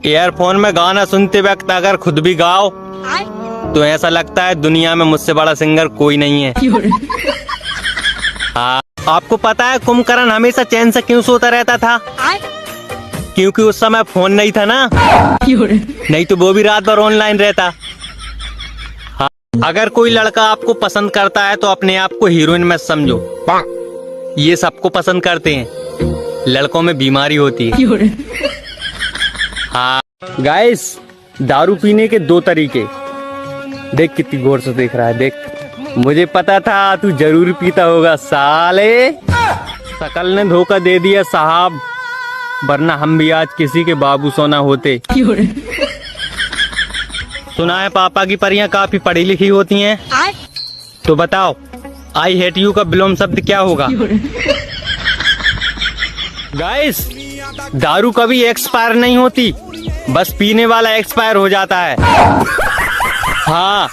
Earphone में गाना सुनते वक्त अगर खुद भी गाओ तो ऐसा लगता है दुनिया में मुझसे बड़ा सिंगर कोई नहीं है। हाँ, आपको पता है कुंभकर्ण हमेशा चैन से क्यों सोता रहता था? क्योंकि उस समय फोन नहीं था ना, नहीं तो वो भी रात भर ऑनलाइन रहता। हाँ, अगर कोई लड़का आपको पसंद करता है तो अपने आप को हीरोइन मत समझो। ये सबको पसंद करते हैं, लड़कों में बीमारी होती है। हाँ गाइस, दारू पीने के दो तरीके। देख कितनी गौर से देख रहा है, देख। मुझे पता था तू जरूर पीता होगा साले। शकल ने धोखा दे दिया साहब, वरना हम भी आज किसी के बाबू सोना होते। सुना है पापा की परियां काफी पढ़ी लिखी होती हैं, तो बताओ आई हेट यू का विलोम शब्द क्या होगा? गाइस, दारू कभी एक्सपायर नहीं होती, बस पीने वाला एक्सपायर हो जाता है। हाँ।